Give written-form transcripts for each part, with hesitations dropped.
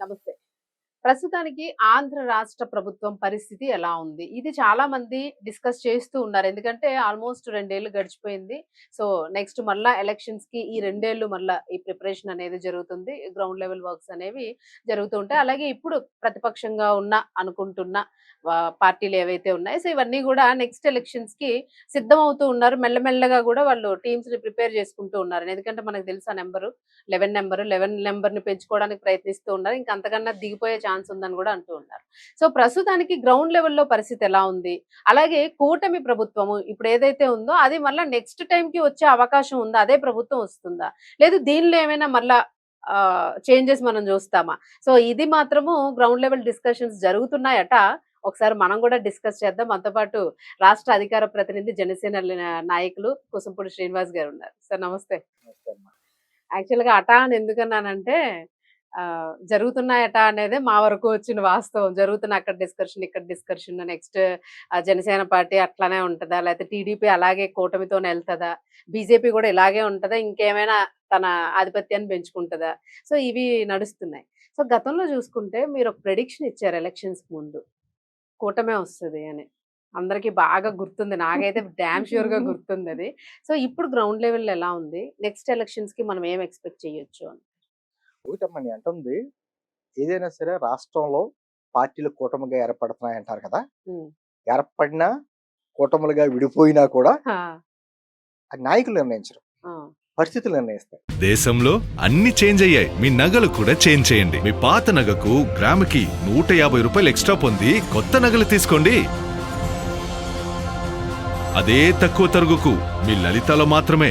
నమస్తే. ప్రస్తుతానికి ఆంధ్ర రాష్ట్ర ప్రభుత్వం పరిస్థితి ఎలా ఉంది? ఇది చాలా మంది డిస్కస్ చేస్తూ ఉన్నారు. ఎందుకంటే ఆల్మోస్ట్ 2 ఏళ్లు గడిచిపోయింది. సో, నెక్స్ట్ మళ్ళా ఎలక్షన్స్‌కి ఈ 2 ఏళ్లు మళ్ళా ఈ ప్రిపరేషన్ అనేది జరుగుతుంది. గ్రౌండ్ లెవెల్ వర్క్స్ అనేవి జరుగుతూ ఉంటాయి. అలాగే ఇప్పుడు ప్రతిపక్షంగా అనుకుంటున్న పార్టీలు ఏవైతే ఉన్నాయో, సో, ఇవన్నీ గూడా నెక్స్ట్ ఎలక్షన్స్‌కి సిద్ధమవుతూ ఉన్నారు. మెల్లమెల్లగా గూడా వాళ్ళు టీమ్స్‌ని ప్రిపేర్ చేసుకుంటూ ఉన్నారు. ఎందుకంటే మనకు తెలుసు ఆ నంబరు 11 నంబర్‌ని పెంచుకోవడానికి ప్రయత్నిస్తూ ఉన్నారు. ఇంక అంతకన్నా దిగిపోయే ఛాన్స్ ఉందని గూడా అంటూ ఉన్నారు. సో, ప్రస్తుతానికి గ్రౌండ్ లెవెల్‌లో పరిస్థితి ఎలా ఉంది? అలాగే కూటమి ప్రభుత్వము ఇప్పుడు ఏదైతే ఉందో అది మళ్ళా నెక్స్ట్ టైమ్‌కి వచ్చే అవకాశం ఉందా? అదే ప్రభుత్వం వస్తుందా? లేదు దీనిలో ఏమైనా మళ్ళా చేంజెస్ మనం చూస్తామా? సో, ఇది మాత్రము గ్రౌండ్ లెవెల్ డిస్కషన్స్ జరుగుతున్నాయట. ఒకసారి మనం గూడా డిస్కస్ చేద్దాం. మనతో పాటు రాష్ట్ర అధికార ప్రతినిధి జనసేన నాయకులు కుసంపూడి శ్రీనివాస్ గారు ఉన్నారు. సార్ నమస్తే. యాక్చువల్‌గా అటా అని ఎందుకన్నానంటే జరుగుతున్నాయట అనేదే మా వరకు వచ్చిన వాస్తవం. జరుగుతున్న అక్కడ డిస్కషన్, ఇక్కడ డిస్కషన్ నెక్స్ట్ జనసేన పార్టీ అట్లానే ఉంటదా? లేకపోతే టీడీపీ అలాగే కూటమితోనే ఎళ్తదా? బీజేపీ గూడా ఇలాగే ఉంటదా? ఇంకేమైనా తన ఆధిపత్యాన్ని పెంచుకుంటదా? సో, ఇవి నడుస్తున్నాయి. సో, గతంలో చూసుకుంటే మీరొక ప్రెడిక్షన్ ఇచ్చారు ఎలక్షన్స్‌కి ముందు. కూటమే వస్తది అని. అందరికి బాగా గుర్తుంది. నాకైతే డామ్ ష్యూర్‌గా గుర్తుందది. సో, ఇప్పుడు గ్రౌండ్ లెవెల్‌లో ఎలా ఉంది? నెక్స్ట్ ఎలక్షన్స్‌కి మనం ఏం ఎక్స్‌పెక్ట్ చేయొచ్చు అని? ఒకటమ్మా నేను అంటుంది ఏదైనా సరే రాష్ట్రంలో పార్టీలు కూటమిగా ఏర్పడుతున్నాయంటారు కదా. హ్మ్. ఏర్పడినా కూటములుగా విడిపోయినా కూడా ఆ! అది నాయకులు నిర్ణయించరు, ఆ! పరిస్థితులు నిర్ణయిస్తాయి. దేశంలో అన్ని చేంజ్ అయ్యాయి. మీ నగలు కూడా చేంజ్ చేయండి. మీ పాత నగకు గ్రాముకి 150 రూపాయలు ఎక్స్ట్రా పొంది కొత్త నగలు తీసుకోండి. అదే తక్కువ తరుగుకు మీ లలితలో మాత్రమే.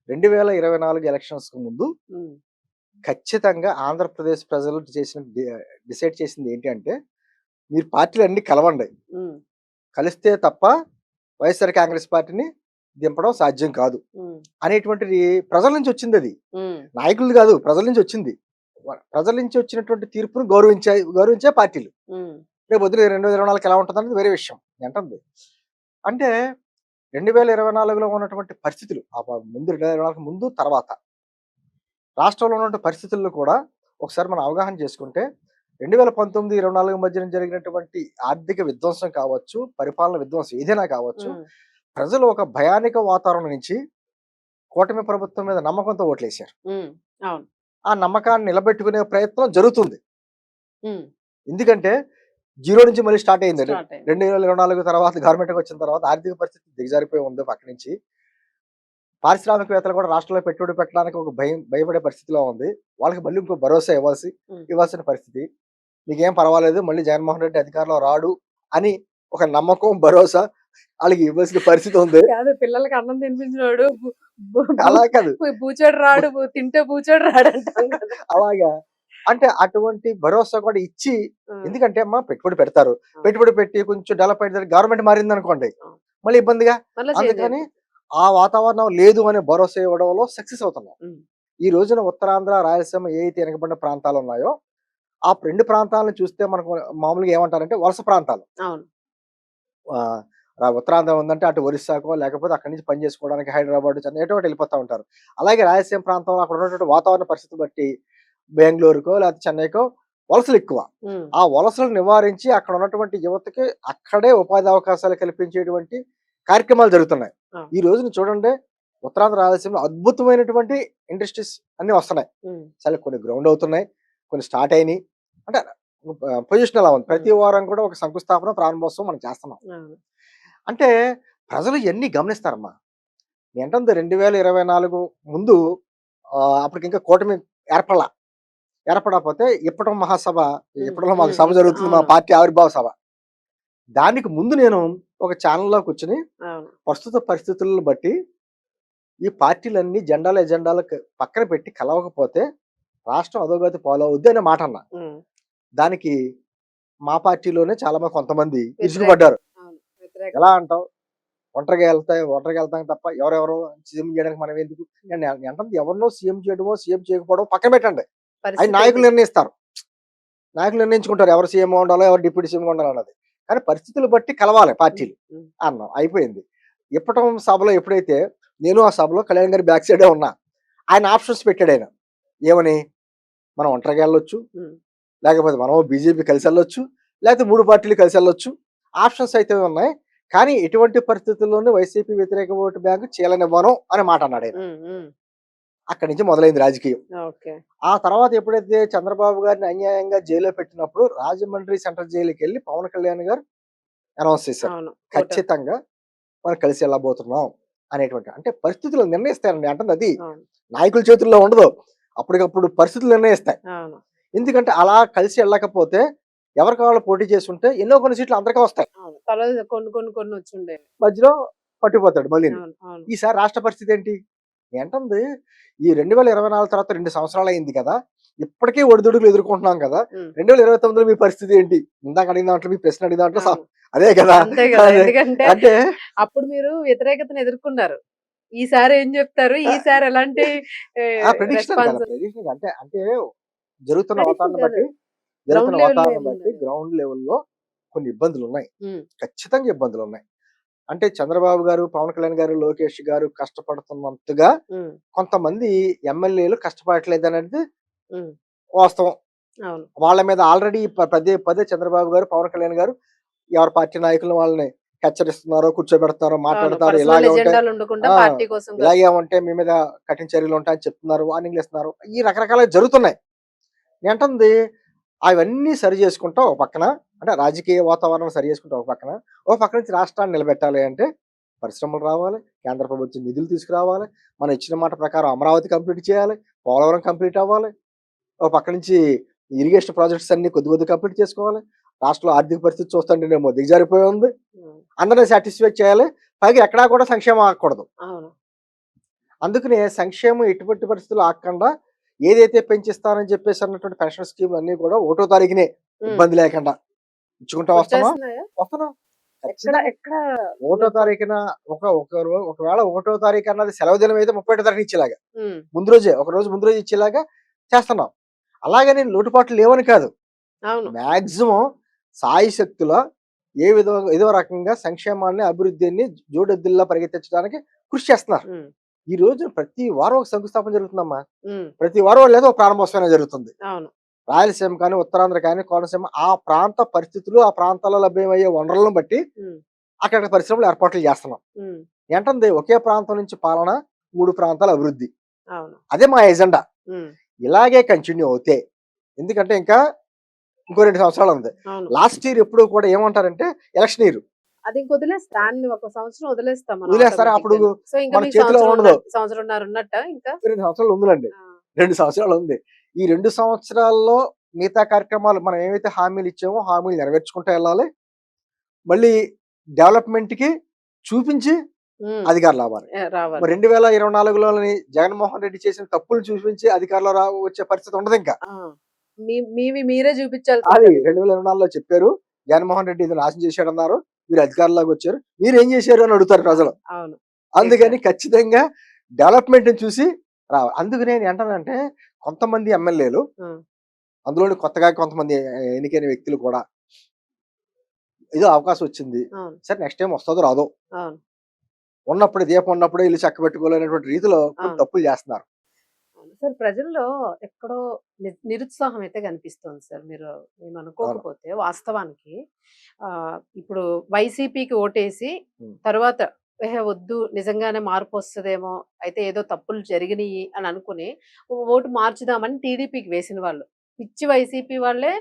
2024 ఎలక్షన్స్ కు ముందు హ్మ్. ఖచ్చితంగా ఆంధ్రప్రదేశ్ ప్రజలు డిసైడ్ చేసింది ఏంటి అంటే, మీరు పార్టీలు అన్ని కలవండి, హ్మ్. కలిస్తే తప్ప వైఎస్ఆర్ కాంగ్రెస్ పార్టీని దింపడం సాధ్యం కాదు హ్మ్. అనేటువంటిది ప్రజల నుంచి వచ్చింది. అది హ్మ్. నాయకులు కాదు, ప్రజల నుంచి వచ్చింది. ప్రజల నుంచి వచ్చినటువంటి తీర్పును గౌరవించే పార్టీలు. హ్మ్. రేపు పొద్దున 2024 ఎలా ఉంటుందనేది వేరే విషయం. ఏంటంది అంటే 2024లో ఉన్నటువంటి పరిస్థితులు ముందు 2024 ముందు తర్వాత రాష్ట్రంలో ఉన్నటువంటి పరిస్థితులను కూడా ఒకసారి మనం అవగాహన చేసుకుంటే 2019-24 మధ్యన జరిగినటువంటి ఆర్థిక విధ్వంసం కావచ్చు, పరిపాలన విధ్వంసం ఏదైనా కావచ్చు, హ్మ్. ప్రజలు ఒక భయానిక వాతావరణం నుంచి కూటమి ప్రభుత్వం మీద నమ్మకంతో ఓట్లేశారు. హ్మ్. అవును. ఆ నమ్మకాన్ని నిలబెట్టుకునే ప్రయత్నం జరుగుతుంది. హ్మ్. ఎందుకంటే జీరో నుంచి మళ్ళీ స్టార్ట్ అయింది. స్టార్ట్ అయింది. 2024 తర్వాత గవర్నమెంట్‌కి వచ్చిన తర్వాత ఆర్థిక పరిస్థితి దిగజారిపోయి ఉంది పక్క నుంచి. పారిశ్రామికవేత్తలు కూడా రాష్ట్రంలో పెట్టుబడి పెట్టడానికి ఒక భయపడే పరిస్థితిలో ఉంది. వాళ్ళకి మళ్ళీ ఇంకో భరోసా హ్మ్. ఇవ్వాల్సిన పరిస్థితి. మీకేం పర్వాలేదు, మళ్ళీ జగన్మోహన్ రెడ్డి అధికారంలో రాడు అని ఒక నమ్మకం, భరోసా ఆళ్ళకి ఇవ్వాల్సిన పరిస్థితి ఉంది. కాదు పిల్లలకి అన్నం తినిపించినోడు బు బు అలా కాదు. బూచోడు రాడు, తింటే బూచోడు రాడంటాం కదా! అలాగా అంటే అటువంటి భరోసా కూడా ఇచ్చి, ఆ! ఎందుకంటే అమ్మా పెట్టుబడి పెడతారు. ఆ! పెట్టుబడి పెట్టి కొంచెం డెవలప్ అయిన తర్వాత గవర్నమెంట్ మారిందనుకోండి, ఆ! మళ్ళీ ఇబ్బందిగా. మళ్ళా చేంజ్ అందుకని అయిపోతుంది. ఆ వాతావరణం లేదు అనే భరోసా ఇవ్వడంలో సక్సెస్ అవుతున్నాం. హ్మ్. ఈ రోజున ఉత్తరాంధ్ర, రాయలసీమ ఏవైతే వెనకబడిన ప్రాంతాలు ఉన్నాయో, ఆ 2 ప్రాంతాలను చూస్తే మనకు మామూలుగా ఏమంటారంటే వలస ప్రాంతాలు. అవును. ఆహ్, ఉత్తరాంధ్ర ఉందంటే అటు ఒరిస్సాకో లేకపోతే అక్కడి నుంచి పని చేసుకోవడానికి హైదరాబాద్, చెన్నై ఎటో ఒకటి వెళ్ళిపోతా ఉంటారు. అలాగే రాయలసీమ ప్రాంతంలో అక్కడ ఉన్నటువంటి వాతావరణ పరిస్థితి బట్టి బెంగుళూరుకో లేకపోతే చెన్నైకో వలసలు ఎక్కువ. హ్మ్. ఆ వలసలను నివారించి అక్కడ ఉన్నటువంటి యువతకి అక్కడే ఉపాధి అవకాశాలు కల్పించేటువంటి కార్యక్రమాలు జరుగుతున్నాయి. ఆ! ఈ రోజున చూడండి, ఉత్తరాంధ్ర, రాయలసీమలో అద్భుతమైనటువంటి ఇండస్ట్రీస్ అన్నీ వస్తున్నాయి. హ్మ్. సరే కొన్ని గ్రౌండ్ అవుతున్నాయి, కొన్ని స్టార్ట్ అయినాయి. అంటే పొజిషన్ అలా ఉంది. ప్రతి హ్మ్. వారం కూడా ఒక శంకుస్థాపన, ప్రారంభోత్సవం మనం చేస్తున్నాం. అవును. అంటే ప్రజలు ఇయన్నీ గమనిస్తారమ్మా. నేనంటుంది 2024 ముందు అప్పటికింకా కూటమి ఏర్పడలా. ఏర్పడకపోతే ఇప్పటం మహాసభ, హ్మ్. ఇప్పటంలో మాకు హ్మ్. సభ ఇప్పుడు జరుగుతుంది, మా అవును. పార్టీ ఆవిర్భావ సభ. దానికి ముందు నేను ఒక ఛానెల్‌లో కూర్చొని అవును. ప్రస్తుత పరిస్థితులను బట్టి ఈ పార్టీలన్నీ జెండాలు, ఎజెండాలు పక్కన పెట్టి కలవకపోతే రాష్ట్రం అధోగతి పాలవుద్ది అనే మాట అన్నా. హ్మ్. దానికి మా పార్టీలోనే చాలా మంది కొంతమంది వ్యతిరేకం. ఇరుసుకుపడ్డారు. అవును. వ్యతిరేకం. ఎలా అంటావు? ఒంటరిగా వెళ్తాం తప్ప ఎవరెవరో సీఎం చేయడానికి మనం ఎందుకు? నేనంటుంది ఎవరినో సీఎం చేయడమో, సీఎం చేయకపోవడమో పక్కన పెట్టండి. అయి పరిస్థితి నాయకులు ఎదురు నిర్ణయిస్తారు. నాయకులు నిర్ణయించుకుంటారు ఎవరు సీఎంగా ఉండాలో, ఎవరు డిప్యూటీ సీఎంగా ఉండాలన్నది. కానీ పరిస్థితులు బట్టి కలవాలి హ్మ్. పార్టీలు హ్మ్. అన్నాం. అయిపోయింది. ఇప్పటం సభలో ఎప్పుడైతే నేను ఆ సభలో కళ్యాణ్ గారి బ్యాక్ సైడే ఉన్నా. ఆయన ఆప్షన్స్ పెట్టాడాయన. ఏమని? మనం ఒంటరిగా వెళ్ళొచ్చు, ఉమ్, లేకపోతే మనం బీజేపీ కలిసి వెళ్ళొచ్చు, లేకపోతే 3 పార్టీలు కలిసి వెళ్ళొచ్చు. ఆప్షన్స్ అయితే ఉన్నాయి. కానీ ఎటువంటి పరిస్థితుల్లోనూ వైసీపీ వ్యతిరేక ఓటు బ్యాంక్ చీలనివ్వను అనే మాట అన్నాడు ఆయన. ఉమ్, ఉమ్, అక్కడి నుంచి మొదలైంది రాజకీయం. ఓకే. ఆ తర్వాత ఎప్పుడైతే చంద్రబాబు గారిని అన్యాయంగా జైల్లో పెట్టినప్పుడు రాజమండ్రి సెంట్రల్ జైలుకి వెళ్ళి పవన్ కళ్యాణ్ గారు అనౌన్స్ చేశారు. అవును. ఖచ్చితంగా మనం కలిసి వెళ్ళబోతున్నాం అనేటువంటి, అంటే పరిస్థితులు నిర్ణయిస్తారండి. అంటుంది అది అవును. నాయకుల చేతుల్లో ఉండదు. అప్పటికప్పుడు పరిస్థితులు నిర్ణయిస్తాయి. అవును. ఎందుకంటే అలా కలిసి వెళ్ళకపోతే ఎవరికి వాళ్ళు పోటీ చేస్తుంటే ఎన్నో కొన్ని సీట్లు అందరికీ వస్తాయి. అవును. తర్వాత కొన్ని వచ్చుండేవి. మధ్యలో పట్టిపోతాడు మళ్ళీ. అవును. అవును. ఈసారి రాష్ట్ర పరిస్థితి ఏంటి? ఏంటంది, ఈ 2024 తర్వాత 2 సంవత్సరాలు అయింది కదా, ఇప్పటికే ఒడిదుడుకులు ఎదుర్కొంటున్నాం కదా. ఉమ్, 2029లో మీ పరిస్థితి ఏంటి? ఇందాక అడిగిన దాంట్లో, మీ ప్రశ్న అడిగిన దాంట్లో అవును. అదే కదా. అంతే కదా. అదే. ఎందుకంటే అంటే అప్పుడు మీరు వ్యతిరేకతను ఎదుర్కొన్నారు. ఈసారి ఏం చెప్తారు? ఈసారి ఎలాంటి ప్రెడిక్షన్ కదా, రెస్పాన్స్? ప్రెడిక్షన్ అంటే జరుగుతున్న ప్రెడిక్షన్ వాతావరణం కాదు. బట్టి, గ్రౌండ్ జరుగుతున్న లెవెల్‌లో వాతావరణం బట్టి ఏముండదు. గ్రౌండ్ లెవెల్లో కొన్ని ఇబ్బందులు ఉన్నాయి. హ్మ్. ఖచ్చితంగా ఇబ్బందులు ఉన్నాయి. అంటే చంద్రబాబు గారు, పవన్ కళ్యాణ్ గారు, లోకేష్ గారు కష్టపడుతున్నంతగా హ్మ్. కొంతమంది ఎమ్మెల్యేలు కష్టపడట్లేదనేది హ్మ్. వాస్తవం. అవును. వాళ్ళ మీద ఆల్రెడీ పదే పదే చంద్రబాబు గారు, పవన్ కళ్యాణ్ గారు ఎవరి పార్టీ నాయకులు వాళ్ళని హెచ్చరిస్తున్నారో, కూర్చోబెడుతున్నారో, అవును. మాట్లాడుతున్నారు. పర్సనల్ ఇలాగే ఉంటే ఎజెండాలు ఉండకుండా ఆ పార్టీ కోసం ఇలాగే ఉంటే మీ మీద కఠిన చర్యలు ఉంటాయని చెప్తున్నారు, వార్నింగ్లు ఇస్తున్నారు. ఈ రకరకాల జరుగుతున్నాయి. ఏంటంది, అవన్నీ సరి చేసుకుంటా ఒక పక్కన, అంటే రాజకీయ వాతావరణం సరి చేసుకుంటా ఒక పక్కన, ఒక పక్క నుంచి రాష్ట్రాన్ని నిలబెట్టాలి అంటే పరిశ్రమలు రావాలి, కేంద్ర ప్రభుత్వం నిధులు తీసుకురావాలి, మనం ఇచ్చిన మాట ప్రకారం అమరావతి కంప్లీట్ చేయాలి, పోలవరం కంప్లీట్ అవ్వాలి, ఒక పక్క నుంచి ఇరిగేషన్ ప్రాజెక్ట్స్ అన్ని కొద్ది కొద్ది కంప్లీట్ చేసుకోవాలి. రాష్ట్రంలో ఆర్థిక పరిస్థితి చూస్తుంటేనేమో దిగజారిపోయి ఉంది. హ్మ్. అందరినీ సాటిస్ఫై చేయాలి. పైగా ఎక్కడా కూడా సంక్షేమం ఆగకూడదు. అవును. అందుకనే సంక్షేమం ఎటువంటి పరిస్థితుల్లో ఆగకుండా, ఏదైతే పెంచిస్తానని చెప్పేసి అన్నటువంటి పెన్షన్ స్కీమ్లు అన్ని కూడా 1వ తారీఖునే హ్మ్. ఇబ్బంది లేకుండా ఇచ్చుకుంటా వస్తున్నాం. వచ్చేస్తున్నాయా? వస్తున్నాం. ఎక్కడ ఖచ్చితంగా ఎక్కడ 1వ తారీఖున ఒకవేళ 1వ తారీఖు అన్నది సెలవు దినం అయితే 31వ తారీఖు ఇచ్చేలాగా, హ్మ్. ముందు రోజే, ఒక రోజు ముందు రోజు ఇచ్చేలాగా చేస్తున్నాం. అలాగని లోటుపాట్లు లేవని కాదు. అవును. మాక్సిమం సాయి శక్తుల ఏదో రకంగా సంక్షేమాన్ని, అభివృద్ధిని జోడెద్దుల్లా పరిగెత్తించడానికి కృషి చేస్తున్నారు. హ్మ్. ఈ రోజు ప్రతి వారం ఒక శంకుస్థాపన జరుగుతుందమ్మా. హ్మ్. ప్రతి వారం లేదా ఒక ప్రారంభోత్సవం జరుగుతుంది. అవును. రాయలసీమ కానీ, ఉత్తరాంధ్ర కానీ, కోనసీమ, ఆ ప్రాంత పరిస్థితులు, ఆ ప్రాంతాల్లో లభ్యమయ్యే వనరులను బట్టి హ్మ్. అక్కడ పరిశ్రమలు ఏర్పాట్లు చేస్తున్నాం. హ్మ్. ఏంటంది, ఒకే ప్రాంతం నుంచి పాలన, 3 ప్రాంతాల అభివృద్ధి. అవును. అదే మా ఎజెండా. హ్మ్. ఇలాగే కంటిన్యూ అవుతే, ఎందుకంటే ఇంకా ఇంకో 2 సంవత్సరాలు ఉంది. అవును. లాస్ట్ ఇయర్ ఎప్పుడు కూడా ఏమంటారంటే ఎలక్షన్ ఇయర్ అది ఇంక వదిలేస్తా. దాన్ని ఒక సంవత్సరం వదిలేస్తాం మనం వదిలేస్తారా, అప్పుడు ఆటోమేటిక్‌గాను. సో, ఇంకా మన మీకు చేతిలో ఉండదు. సంవత్సరంన్నర ఉన్నట్టా ఇంకా? 2 సంవత్సరాలు ఉందిలేండి. ఆ! 2 సంవత్సరాలు ఉంది. ఈ 2 సంవత్సరాల్లో మిగతా కార్యక్రమాలు మనం ఏవైతే హామీలు ఇచ్చామో హామీలు నెరవేర్చుకుంటూ వెళ్ళాలి. మళ్ళీ డెవలప్‌మెంట్‌కి చూపించి హ్మ్. అధికారులు అవ్వాలి. రావాలి. మరి 2024లోని జగన్మోహన్ రెడ్డి చేసిన తప్పులు చూపించి అధికారంలో వచ్చే పరిస్థితి ఉండదింకా. ఆ! మీవి మీరే అది చూపించాల్సుంటది. 2024లో చెప్పారు. జగన్మోహన్ రెడ్డి ఇది నాశనం చేశాడన్నారు. మీరు అధికారంలోకి వచ్చారు. మీరేం చేశారు అని అడుగుతారు ప్రజలు. అవును. అందుకని ఎగ్జాక్ట్. ఖచ్చితంగా డెవలప్‌మెంట్‌ని చూసి రావాలి. అందుకు నేను ఏంటనంటే, కొంతమంది ఎమ్మెల్యేలు, ఆ! అందులోని కొత్తగా కొంతమంది ఎన్నికైన వ్యక్తులు కూడా ఏదో అవకాశం వచ్చింది. అవును. సరే నెక్స్ట్ టైమ్ వస్తదో రాదో, అవును. ఉన్నప్పుడే దీపం ఉన్నప్పుడే ఇల్లు చక్కబెట్టుకోవాలనేటువంటి రీతిలో కొన్ని అవును. తప్పులు చేస్తున్నారు. అవును. సార్ ప్రజల్లో ఎక్కడో నిరుత్సాహం అయితే కనిపిస్తోంది సార్. మీరు అవును. ఏమనుకోకపోతే వాస్తవానికి ఇప్పుడు వైసీపీకి ఓటేసి హ్మ్. తరువాత ఏహే! వద్దు నిజంగానే మార్పొస్తదేమో, అయితే ఏదో తప్పులు జరిగినియి అని అనుకుని ఓటు మార్చుదామని టీడీపీకి వేసిన వాళ్ళు. పిచ్చి వైసీపీ వాళ్ళే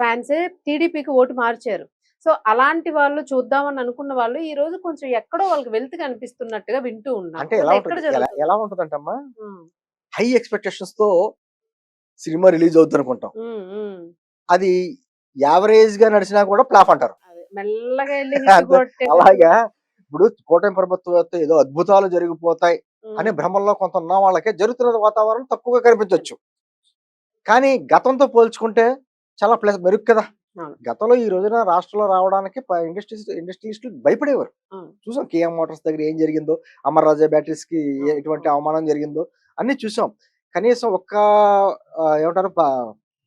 ఫ్యాన్సే టీడీపీకి ఓటు మార్చారు. సో, అలాంటి వాళ్ళు చూద్దామని అనుకున్న వాళ్ళు ఈరోజు కొంచెం ఎక్కడో వాళ్ళకి వెలితి కనిపిస్తున్నట్టుగా వింటూ ఉన్నాం. అంటే ఎలా అది ఎక్కడ ఉంటది, జరుగుతుంది? ఎలా ఉంటదంటమ్మా, హ్మ్. హై ఎక్స్‌పెక్టేషన్స్‌తో సినిమా రిలీజ్ అవుద్దనుకుంటాం. హ్మ్. హ్మ్. అది యావరేజ్‌గా నడిచినా కూడా ఫ్లాప్ అంటారు. అదే మెల్లగా ఎళ్లి హిట్ అంతే. కొట్టేటట్టు. అలాగా ఇప్పుడు కూటమి ప్రభుత్వంతో ఏదో అద్భుతాలు జరిగిపోతాయి అనే హ్మ్. భ్రమల్లో కొంత ఉన్న వాళ్ళకే జరుగుతున్న వాతావరణం తక్కువగా కనిపించొచ్చు. కానీ గతంతో పోల్చుకుంటే చాలా ప్లస్ మెరుగు కదా. అవును. గతంలో ఈ రోజున రాష్ట్రంలో రావడానికి ఇండస్ట్రియలిస్టులు భయపడేవారు. అవును. చూసాం కియా మోటార్స్ దగ్గర ఏం జరిగిందో, అమర్ రాజా బ్యాటరీస్‌కి అవును. ఎటువంటి అవును. అవమానం జరిగిందో అన్నీ చూసాం. కనీసం ఒక్క ఏమంటారు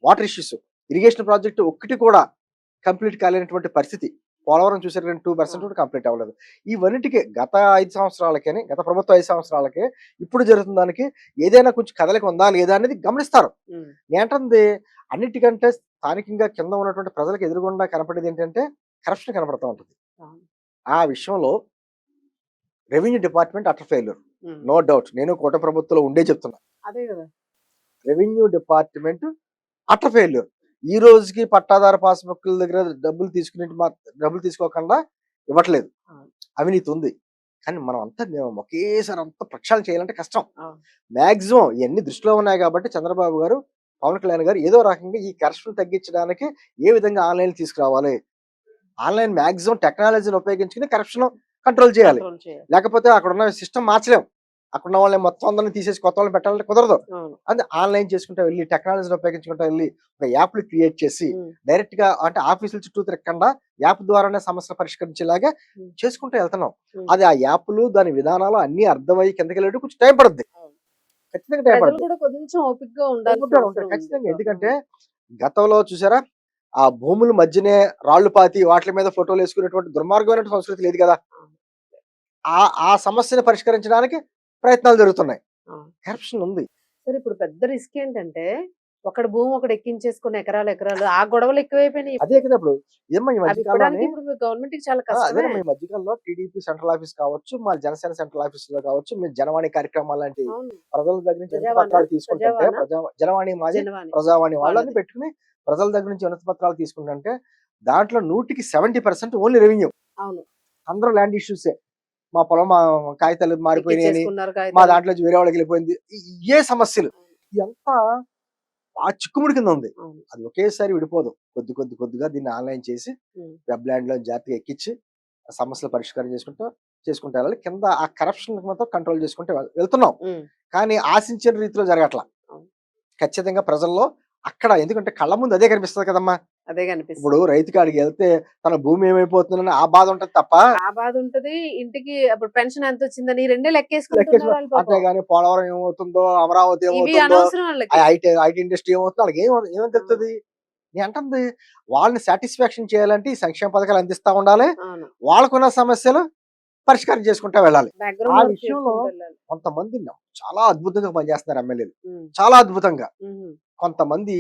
వాటర్ ఇష్యూస్, ఇరిగేషన్ ప్రాజెక్ట్ ఒక్కటి కూడా కంప్లీట్ కాలేనటువంటి పరిస్థితి. పోలవరం చూసారు 2% కూడా కంప్లీట్ అవ్వలేదు. ఇవన్నిటికీ గత 5 సంవత్సరాలకని, గత ప్రభుత్వ 5 సంవత్సరాలకి ఇప్పుడు జరుగుతున్న దానికి ఏదైనా కొంచెం కదలిక ఉందా లేదా అనేది గమనిస్తారు. ఉమ్, నేనంటుంది అన్నిటికంటే స్థానికంగా కింద ఉన్నటువంటి ప్రజలకు ఎదురుగుండా కనపడేది ఏంటంటే కరప్షన్ కనపడతా ఉంటుంది. అవును. ఆ విషయంలో రెవెన్యూ డిపార్ట్మెంట్ అటర్ ఫెయిల్యూర్, ఉమ్, నో డౌట్. నేను కూటమి ప్రభుత్వంలో ఉండే చెప్తున్నా. అదే కదా. Revenue department utter failure. ఈ రోజుకి పట్టాదారు పాస్బుక్ల దగ్గర డబ్బులు తీసుకోకుండా ఇవ్వట్లేదు. అవును. అవినీతి ఉంది. కానీ మనం అంతా ఒకేసారి అంతా ప్రక్షాళన చేయాలంటే కష్టం. అవును. మాక్సిమం ఇవన్నీ దృష్టిలో ఉన్నాయి కాబట్టి చంద్రబాబు గారు, పవన్ కళ్యాణ్ గారు ఏదో రకంగా ఈ కరప్షన్ తగ్గించడానికి ఏ విధంగా ఆన్లైన్ తీసుకురావాలి, ఆన్లైన్ మాక్సిమం టెక్నాలజీని ఉపయోగించుకుని కరప్షన్ కంట్రోల్ చేయాలి. కంట్రోల్ చేయాలి. లేకపోతే అక్కడ ఉన్న సిస్టమ్ మార్చలేం. అక్కడ ఉన్న వాళ్ళని మొత్తం అందరిని తీసేసి కొత్త వాళ్ళని పెట్టాలంటే కుదరదు. అవును. అది ఆన్లైన్ చేసుకుంటా వెళ్ళి టెక్నాలజీని ఉపయోగించుకుంటా వెళ్ళి ఒక యాప్లు క్రియేట్ చేసి ఉమ్, డైరెక్ట్ గా అంటే ఆఫీసుల చుట్టూ తిరగకుండా యాప్ ద్వారానే సమస్యలు పరిష్కరించేలాగా ఉమ్, చేసుకుంటూ వెళ్తున్నాం. ఉమ్. అది ఆ యాప్లు దాని విధానాలు అన్ని అర్థమయ్యి కిందకి వెళ్ళి కొంచెం టైం పడుద్ది. అవును. ఖచ్చితంగా టైం ప్రజలు పడుద్ది. కూడా కొంచెం ఓపికగా ఉండాల్సిన ఉంటారు అవసరం ఉంది. ఖచ్చితంగా. ఎందుకంటే గతంలో చూసారా ఆ భూముల మధ్యనే రాళ్లు పాతి వాటి మీద ఫోటోలు వేసుకునేటువంటి దుర్మార్గమైన సంస్కృతి లేదు కదా. ఆ ఆ సమస్యను పరిష్కరించడానికి ప్రయత్నాలు జరుగుతున్నాయి. అవును. కరప్షన్ ఉంది. సరే, ఇప్పుడు పెద్ద రిస్క్ ఏంటంటే ఒకటి భూమి ఒకటి ఎక్కించేసుకుని ఎకరాలు ఎకరాలు ఆ గొడవలు ఎక్కువైపోయినాయి. అదే కదా ఇప్పుడు ఏమో ఈ అవి మధ్య ఇవ్వడానికి కాలంలోనే ఇప్పుడు గవర్నమెంట్ కి చాలా అదే కష్టమే. ఈ మధ్యకాలంలో టీడీపీ సెంట్రల్ ఆఫీస్ కావచ్చు, మా జనసేన సెంట్రల్ ఆఫీస్ లో కావచ్చు, మీ జనవాణి కార్యక్రమాలు లాంటి అవును. ప్రజల దగ్గర నుంచి వినతి ప్రజావాణి పత్రాలు తీసుకుంటుంటే ప్రజావాణి జనవాణి మాది, జనవాణి ప్రజావాణి వాళ్ళని వాళ్ళది. పెట్టుకుని ప్రజల దగ్గర నుంచి వినతి పత్రాలు తీసుకుంటుంటే దాంట్లో 100కి 70% ఓన్లీ రెవెన్యూ. అవును. అందరూ ల్యాండ్ ఇష్యూసే. మా పొలం మా కాగితాలు మారిపోయినాయి అని, ఎక్కించేసుకున్నారు మా కాగితాలు. దాంట్లో నుంచి వేరే వాళ్ళకి వెళ్ళిపోయింది. ఏ సమస్యలు అవును. ఇదంతా ఆ చిక్కుముడి కింద ఉంది. అవును. అది ఒకేసారి విడిపోదు. కొద్దిగా దీన్ని ఆన్లైన్ చేసి ఉమ్, వెబ్ ల్యాండ్ లో జాగ్రత్తగా ఎక్కించి ఆ సమస్యలు పరిష్కారం చేసుకుంటూ వెళ్ళాలి. కింద ఆ కరప్షన్ మొత్తం కంట్రోల్ చేసుకుంటూ వెళ్తున్నాం. ఉమ్, కానీ ఆశించిన రీతిలో జరగట్లా. అవును. ఖచ్చితంగా ప్రజల్లో అక్కడ ఎందుకంటే కళ్ళ ముందు అదే కనిపిస్తుంది కదమ్మా. అదే కనిపిస్తుంది. ఇప్పుడు రైతు కాడికి వెళ్తే తన భూమి ఏమైపోతుందని ఆ బాధ ఉంటది తప్ప ఆ బాధ ఉంటది. ఇంటికి అప్పుడు పెన్షన్ ఎంత వచ్చిందని ఈ రెండే లెక్కేసుకో. లెక్కేసుకుంటున్నారు వాళ్ళు పాపం. అంతేగాని పోలవరం ఏమవుతుందో, అమరావతి ఇవి ఏమవుతుందో, అనవసరం వాళ్ళకి. ఐటీ ఇండస్ట్రీ ఏమవుతుందో వాళ్ళకి ఏమని తెలుస్తుంది. నేను అంటుంది వాళ్ళని సాటిస్ఫాక్షన్ చేయాలంటే ఈ సంక్షేమ పథకాలు అందిస్తా ఉండాలి. అవును. వాళ్ళకున్న సమస్యలు పరిష్కారం చేసుకుంటా వెళ్ళాలి. ఆ బ్యాక్గ్రౌండ్ వర్క్ విషయంలో చేసుకుంటూ వెళ్ళాలి. కొంతమంది చాలా అద్భుతంగా పనిచేస్తున్నారు ఎమ్మెల్యేలు. ఉమ్, చాలా అద్భుతంగా. ఉమ్, కొంతమంది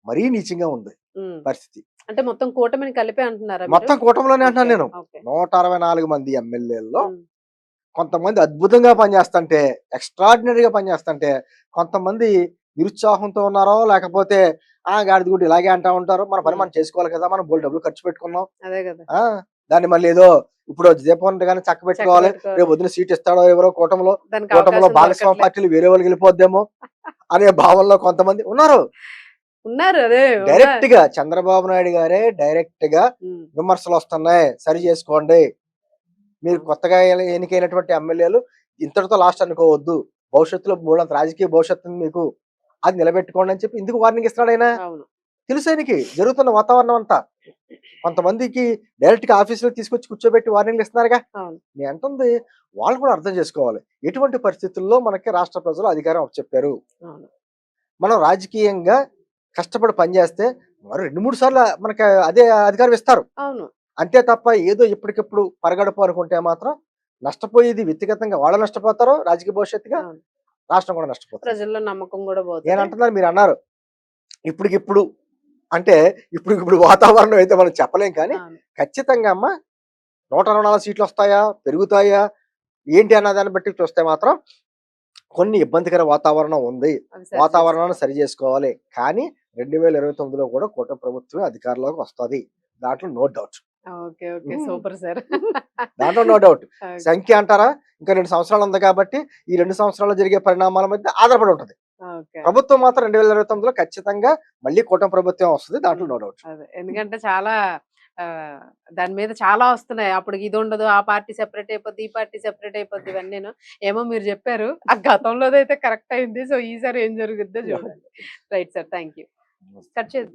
మరీ నీచంగా ఉంది ఉమ్. పరిస్థితి. అంటే మొత్తం కూటమిని కలిపే అంటున్నారా మీరు? మొత్తం కూటమిలోనే అంటున్నాను ఓకే, నేను. ఓకే. 164 మంది ఎమ్మెల్యేల్లో ఉమ్, కొంతమంది అద్భుతంగా పనిచేస్తుంటే, ఎక్స్ట్రాడినరీగా పనిచేస్తుంటే, కొంతమంది నిరుత్సాహంతో ఉన్నారో లేకపోతే గాడిద గుడ్డు ఇలాగే అంటా ఉంటారు. మన పని ఉమ్. మనం చేసుకోవాలి కదా, మనం బోల్డ్ డబ్బులు ఖర్చు పెట్టుకున్నాం, అదే కదా. ఆ దాన్ని మళ్ళీ ఏదో ఇప్పుడు దీపం కానీ చక్క చక్క పెట్టుకోవాలి, పెట్టుకోవాలి. రేపు వదిన సీట్ ఇస్తాడో ఎవరో కూటమిలో దానికి కూటమిలో అవకాశం భాగస్వామ్య దొరకట్లే. పార్టీలు వేరే వాళ్ళకి వెళ్ళిపోద్దేమో అనే భావనలో కొంతమంది ఉన్నారు. ఉన్నారు. అదే డైరెక్ట్ గా చంద్రబాబు నాయుడు గారే డైరెక్ట్ గా ఉమ్, విమర్శలు వస్తున్నాయి, సరి చేసుకోండి, మీరు ఉమ్. కొత్తగా ఎన్నికైనటువంటి ఎమ్మెల్యేలు ఇంతటితో లాస్ట్ అనుకోవద్దు, భవిష్యత్తులో మూడంత రాజకీయ భవిష్యత్తు ఉంది మీకు, అది నిలబెట్టుకోండి అని చెప్పి ఎందుకు వార్నింగ్ ఇస్తున్నాడు ఆయన. అవును. తెలుసు ఆయనకి జరుగుతున్న వాతావరణం అంతా. కొంతమందికి డైరెక్ట్ గా ఆఫీసులో తీసుకొచ్చి కూర్చోబెట్టి వార్నింగ్లు ఇస్తున్నారుగా. అవును. నేను అంటుంది వాళ్ళు కూడా అర్థం చేసుకోవాలి ఎటువంటి పరిస్థితుల్లో మనకి రాష్ట్ర ప్రజలు అధికారం చెప్పారు. అవును. మనం రాజకీయంగా కష్టపడి పనిచేస్తే మరో 2-3 సార్లు మనకి అదే అధికారం ఇస్తారు. అవును. అంతే తప్ప ఏదో ఇప్పటికిప్పుడు పరగడపు అనుకుంటే మాత్రం నష్టపోయేది వ్యక్తిగతంగా వాళ్ళు నష్టపోతారు, రాజకీయ భవిష్యత్తుగా అవును. రాష్ట్రం కూడా నష్టపోతుంది. ప్రజల్లో నమ్మకం కూడా పోతుంది. నేను అంటున్నాను, మీరు అన్నారు ఇప్పటికిప్పుడు అంటే ఇప్పుడు వాతావరణం అయితే మనం చెప్పలేం. కానీ అవును. ఖచ్చితంగా అమ్మ 124 సీట్లు వస్తాయా, పెరుగుతాయా ఏంటి అన్న దాన్ని బట్టి చూస్తే మాత్రం కొన్ని ఇబ్బందికర వాతావరణం ఉంది. అది సరి వాతావరణాన్ని చేసుకోవాలి. సరి చేసుకోవాలి. కానీ 2029లో కూడా కూటమి ప్రభుత్వమే అధికారంలోకి వస్తుంది. దాంట్లో no doubt. Okay, okay. Super sir. దాంట్లో నో డౌట్. ఓకే. సంఖ్య అంటారా, ఇంకా 2 సంవత్సరాలు ఉంది కాబట్టి ఈ 2 సంవత్సరాల్లో జరిగే పరిణామాల మధ్య ఆధారపడి ఉంటుంది. ఓకే. ప్రభుత్వం మాత్రం 2029లో ఖచ్చితంగా మళ్ళీ కూటమి ప్రభుత్వం వస్తుంది. దాంట్లో నో డౌట్. అదే. ఎందుకంటే చాలా దాని మీద చాలా వస్తున్నాయి. అప్పుడు ఇది ఉండదు, ఆ పార్టీ సెపరేట్ అయిపోద్ది, ఈ పార్టీ సెపరేట్ అయిపోద్ది, ఇవన్నీను. ఏమో మీరు చెప్పారు. ఆ గతంలోదైతే కరెక్ట్ అయింది. సో ఈసారి ఏం జరుగుద్దో చూడాలి. Right sir. Thank you. Cut చేద్దాం.